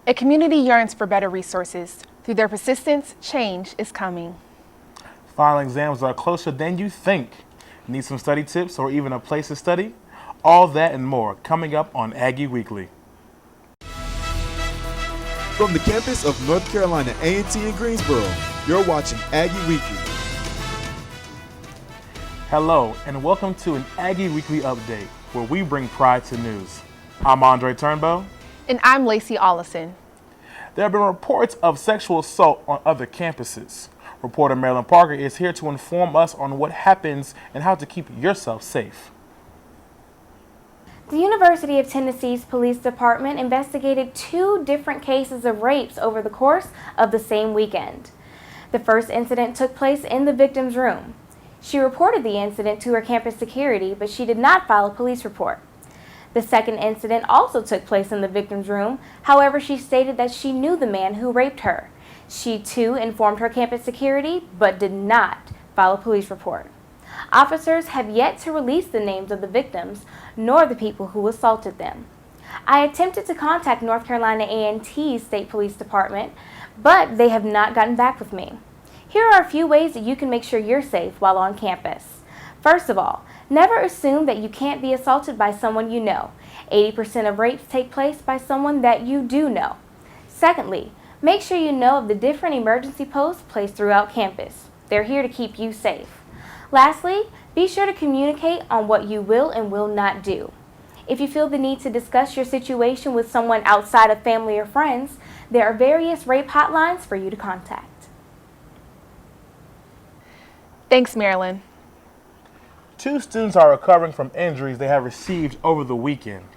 A community yearns for better resources. Through their persistence, change is coming. Final exams are closer than you think. Need some study tips or even a place to study? All that and more coming up on Aggie Weekly. From the campus of North Carolina A&T in Greensboro, you're watching Aggie Weekly. Hello, and welcome to an Aggie Weekly update, where we bring pride to news. I'm Andre Turnbow. And I'm Lacey Ollison. There have been reports of sexual assault on other campuses. Reporter Marilyn Parker is here to inform us on what happens and how to keep yourself safe. The University of Tennessee's police department investigated 2 different cases of rapes over the course of the same weekend. The first incident took place in the victim's room. She reported the incident to her campus security, but she did not file a police report. The second incident also took place in the victim's room. However, she stated that she knew the man who raped her. She too informed her campus security, but did not file a police report. Officers have yet to release the names of the victims, nor the people who assaulted them. I attempted to contact North Carolina A&T's State Police Department, but they have not gotten back with me. Here are a few ways that you can make sure you're safe while on campus. First of all, never assume that you can't be assaulted by someone you know. 80% of rapes take place by someone that you do know. Secondly, make sure you know of the different emergency posts placed throughout campus. They're here to keep you safe. Lastly, be sure to communicate on what you will and will not do. If you feel the need to discuss your situation with someone outside of family or friends, there are various rape hotlines for you to contact. Thanks, Marilyn. 2 students are recovering from injuries they have received over the weekend.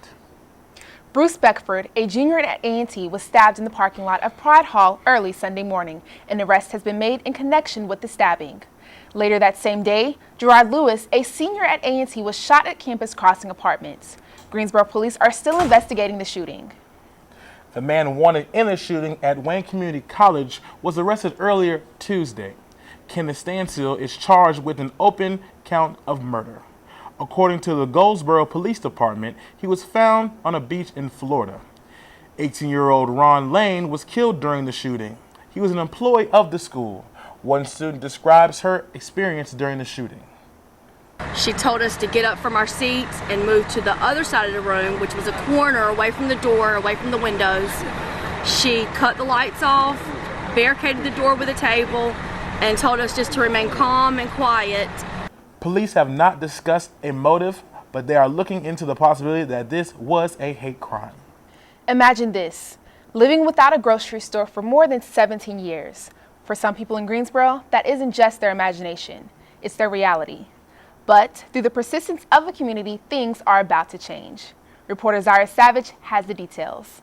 Bruce Beckford, a junior at A&T, was stabbed in the parking lot of Pride Hall early Sunday morning. An arrest has been made in connection with the stabbing. Later that same day, Gerard Lewis, a senior at A&T, was shot at Campus Crossing Apartments. Greensboro police are still investigating the shooting. The man wanted in the shooting at Wayne Community College was arrested earlier Tuesday. Kenneth Stansfield is charged with an open count of murder. According to the Goldsboro Police Department, he was found on a beach in Florida. 18-year-old Ron Lane was killed during the shooting. He was an employee of the school. One student describes her experience during the shooting. She told us to get up from our seats and move to the other side of the room, which was a corner away from the door, away from the windows. She cut the lights off, barricaded the door with a table, and told us just to remain calm and quiet. Police have not discussed a motive, but they are looking into the possibility that this was a hate crime. Imagine this, living without a grocery store for more than 17 years. For some people in Greensboro, that isn't just their imagination, it's their reality. But through the persistence of the community, things are about to change. Reporter Zaira Savage has the details.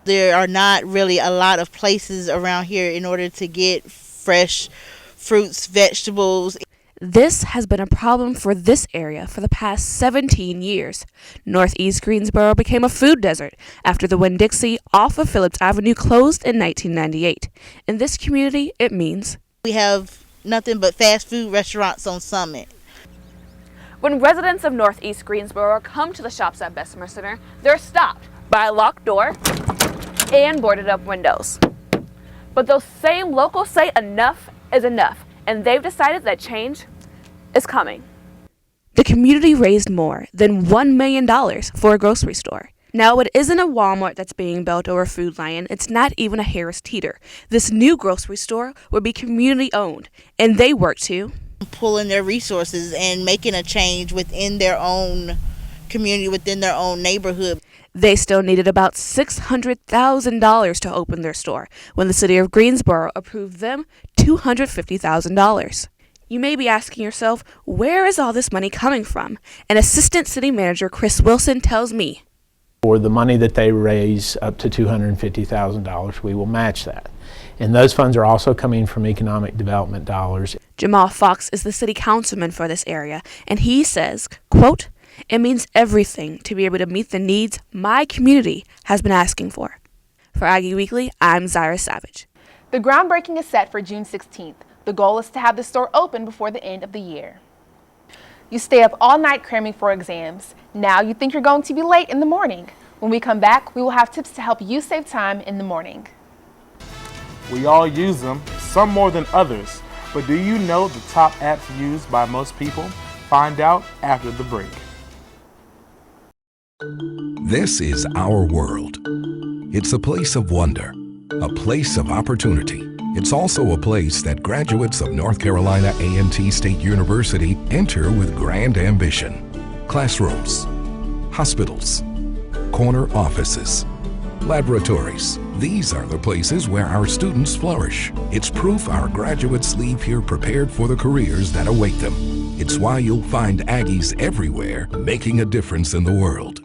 There are not really a lot of places around here in order to get fresh fruits, vegetables. This has been a problem for this area for the past 17 years. Northeast Greensboro became a food desert after the Winn-Dixie off of Phillips Avenue closed in 1998. In this community, it means We have nothing but fast food restaurants on Summit. When residents of Northeast Greensboro come to the shops at Bessemer Center, they're stopped by a locked door and boarded up windows. But those same locals say enough is enough, and they've decided that change is coming. the community raised more than $1 million for a grocery store. Now, it isn't a Walmart that's being built or a Food Lion. It's not even a Harris Teeter. This new grocery store will be community owned, and they work to pulling their resources and making a change within their own community, within their own neighborhood. They still needed about $600,000 to open their store when the city of Greensboro approved them $250,000. You may be asking yourself, where is all this money coming from? And Assistant City Manager Chris Wilson tells me, for the money that they raise up to $250,000, we will match that. And those funds are also coming from economic development dollars. Jamal Fox is the city councilman for this area, and he says, quote, "It means everything to be able to meet the needs my community has been asking for." For Aggie Weekly, I'm Zaira Savage. The groundbreaking is set for June 16th. The goal is to have the store open before the end of the year. You stay up all night cramming for exams. Now you think you're going to be late in the morning. When we come back, we will have tips to help you save time in the morning. We all use them, some more than others. But do you know the top apps used by most people? Find out after the break. This is our world. It's a place of wonder, a place of opportunity. It's also a place that graduates of North Carolina A&T State University enter with grand ambition. Classrooms, hospitals, corner offices, laboratories. These are the places where our students flourish. It's proof our graduates leave here prepared for the careers that await them. It's why you'll find Aggies everywhere, making a difference in the world.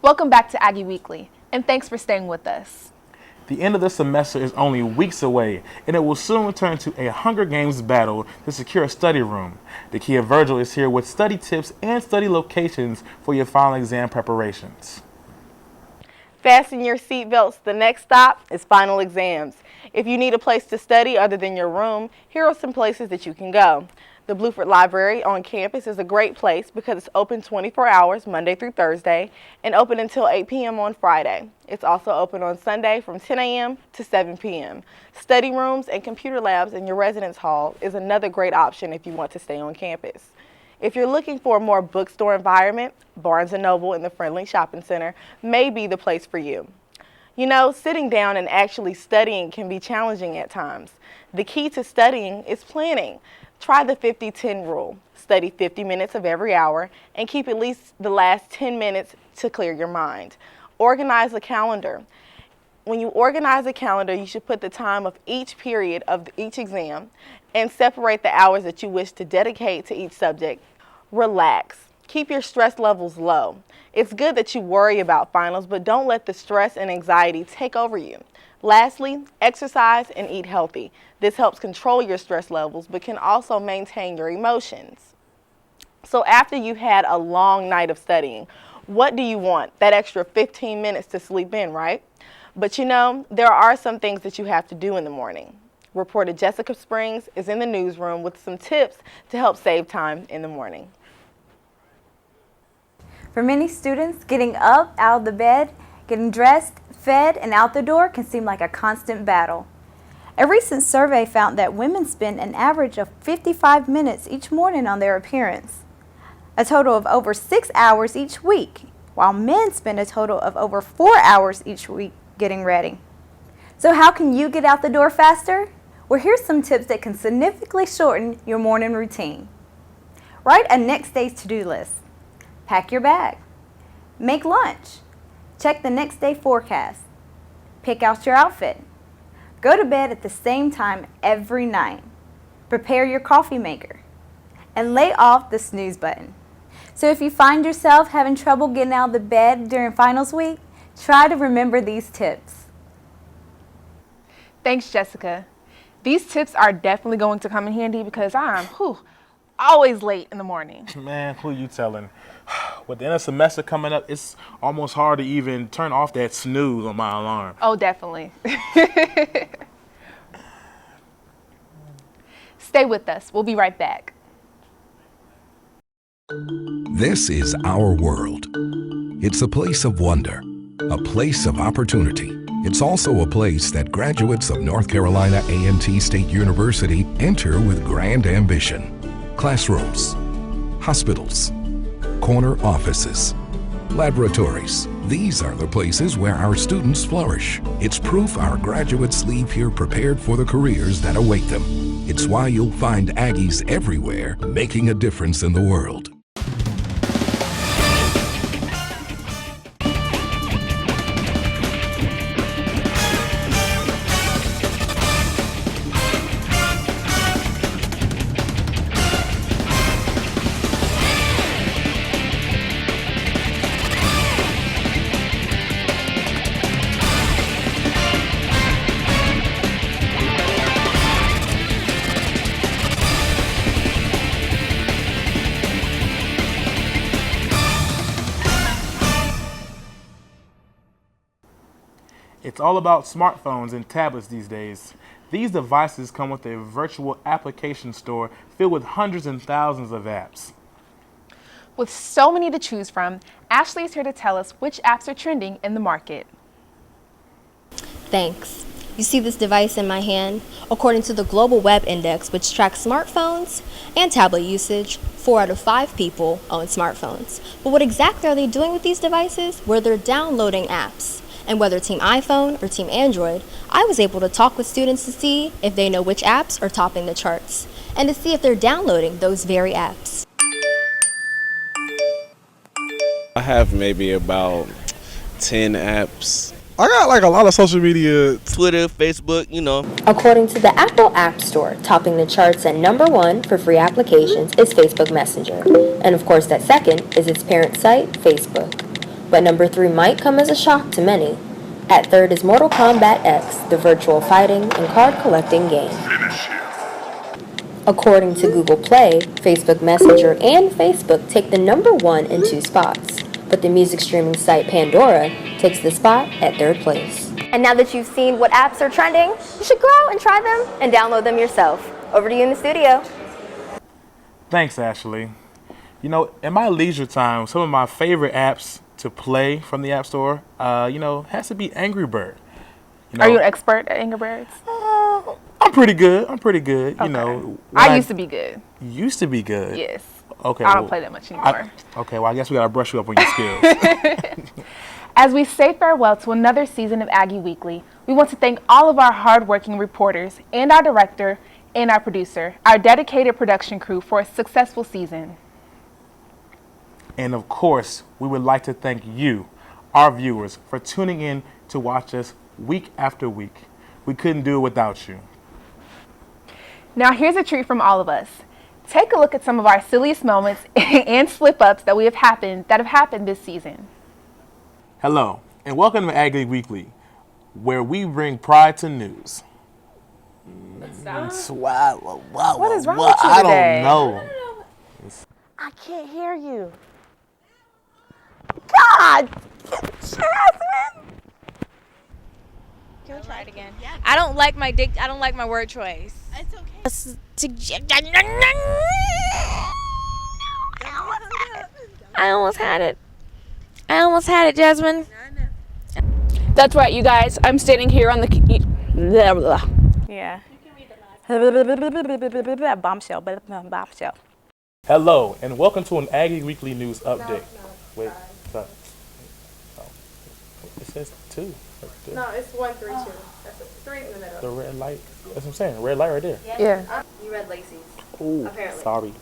Welcome back to Aggie Weekly, and thanks for staying with us. The end of the semester is only weeks away, and it will soon return to a Hunger Games battle to secure a study room. Dakia Virgil is here with study tips and study locations for your final exam preparations. Fasten your seatbelts. The next stop is final exams. If you need a place to study other than your room, here are some places that you can go. The Bluford Library on campus is a great place because it's open 24 hours Monday through Thursday and open until 8 p.m. on Friday. It's also open on Sunday from 10 a.m. to 7 p.m. Study rooms and computer labs in your residence hall is another great option if you want to stay on campus. If you're looking for a more bookstore environment, Barnes & Noble in the Friendly Shopping Center may be the place for you. You know, sitting down and actually studying can be challenging at times. The key to studying is planning. Try the 50-10 rule. Study 50 minutes of every hour and keep at least the last 10 minutes to clear your mind. Organize a calendar. When you organize a calendar, you should put the time of each period of each exam and separate the hours that you wish to dedicate to each subject. Relax. Keep your stress levels low. It's good that you worry about finals, but don't let the stress and anxiety take over you. Lastly, exercise and eat healthy. This helps control your stress levels, but can also maintain your emotions. So after you've had a long night of studying, what do you want? That extra 15 minutes to sleep in, right? But you know, there are some things that you have to do in the morning. Reporter Jessica Springs is in the newsroom with some tips to help save time in the morning. For many students, getting up out of the bed, getting dressed, fed, and out the door can seem like a constant battle. A recent survey found that women spend an average of 55 minutes each morning on their appearance, a total of over 6 hours each week, while men spend a total of over 4 hours each week getting ready. So how can you get out the door faster? Well, here's some tips that can significantly shorten your morning routine. Write a next day's to-do list. Pack your bag. Make lunch. Check the next day forecast. Pick out your outfit. Go to bed at the same time every night. Prepare your coffee maker. And lay off the snooze button. So if you find yourself having trouble getting out of the bed during finals week, try to remember these tips. Thanks, Jessica. These tips are definitely going to come in handy because I'm always late in the morning. Man, who you telling? With the end of semester coming up, it's almost hard to even turn off that snooze on my alarm. Oh, definitely. Stay with us. We'll be right back. This is our world. It's a place of wonder, a place of opportunity. It's also a place that graduates of North Carolina A&T State University enter with grand ambition. Classrooms, hospitals, corner offices, laboratories. These are the places where our students flourish. It's proof our graduates leave here prepared for the careers that await them. It's why you'll find Aggies everywhere, making a difference in the world. It's all about smartphones and tablets these days. These devices come with a virtual application store filled with hundreds and thousands of apps. With so many to choose from, Ashley is here to tell us which apps are trending in the market. Thanks. You see this device in my hand? According to the Global Web Index, which tracks smartphones and tablet usage, 4 out of 5 people own smartphones. But what exactly are they doing with these devices? Where they're downloading apps. And whether Team iPhone or Team Android, I was able to talk with students to see if they know which apps are topping the charts, and to see if they're downloading those very apps. I have maybe about 10 apps. I got like a lot of social media. Twitter, Facebook, you know. According to the Apple App Store, topping the charts at number 1 for free applications is Facebook Messenger. And of course, that second is its parent site, Facebook. But number 3 might come as a shock to many. At third is Mortal Kombat X, the virtual fighting and card collecting game. According to Google Play, Facebook Messenger and Facebook take the number 1 and 2 spots. But the music streaming site Pandora takes the spot at third place. And now that you've seen what apps are trending, you should go out and try them and download them yourself. Over to you in the studio. Thanks, Ashley. You know, in my leisure time, some of my favorite apps to play from the App Store, has to be Angry Bird. Are you an expert at Angry Birds? I'm pretty good. Okay. You know, I used to be good. Used to be good? Yes. Okay. I don't play that much anymore. I guess we gotta brush you up on your skills. As we say farewell to another season of Aggie Weekly, we want to thank all of our hardworking reporters and our director and our producer, our dedicated production crew for a successful season. And of course, we would like to thank you, our viewers, for tuning in to watch us week after week. We couldn't do it without you. Now here's a treat from all of us. Take a look at some of our silliest moments and slip-ups that have happened this season. Hello, and welcome to Aggie Weekly, where we bring pride to news. What is wrong with you today? I don't know. I can't hear you. God! Jasmine! Can we try it again? Yeah. I don't like my word choice. It's okay. I almost had it, Jasmine. That's right, you guys. I'm standing here on the... Yeah. Bombshell. Hello, and welcome to an Aggie Weekly News Update. Wait, stop. Oh. It says 2. No, it's 1, 3, 2. That's 3 in the middle. The red light. That's what I'm saying. Red light right there. Yeah. You read Lacey's. Ooh, apparently. Sorry.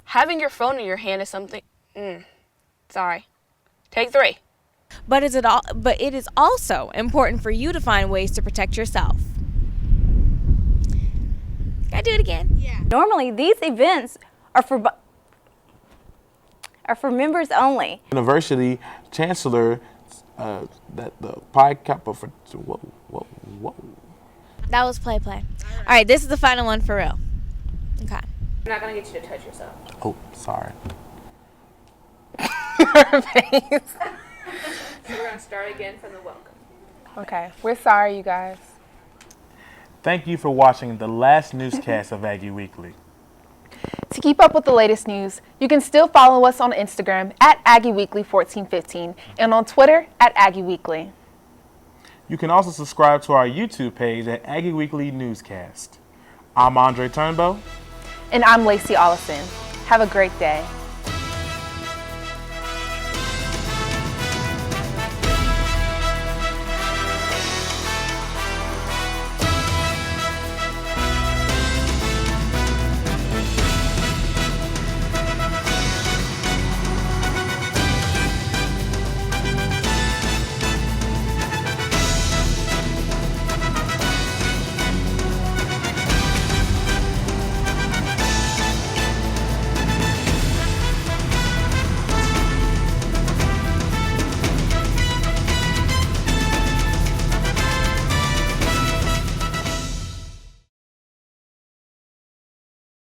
Having your phone in your hand is something... Sorry. Take 3. But it is also important for you to find ways to protect yourself. Can I do it again? Yeah. Normally, these events are for members only. University Chancellor, that the Pi Kappa for whoa. That was play. All right, this is the final one for real. Okay. I'm not going to get you to touch yourself. Oh, sorry. Her face. So we're going to start again from the welcome. Okay, we're sorry, you guys. Thank you for watching the last newscast of Aggie Weekly. To keep up with the latest news, you can still follow us on Instagram at AggieWeekly1415 and on Twitter at AggieWeekly. You can also subscribe to our YouTube page at Aggie Weekly Newscast. I'm Andre Turnbow. And I'm Lacey Ollison. Have a great day.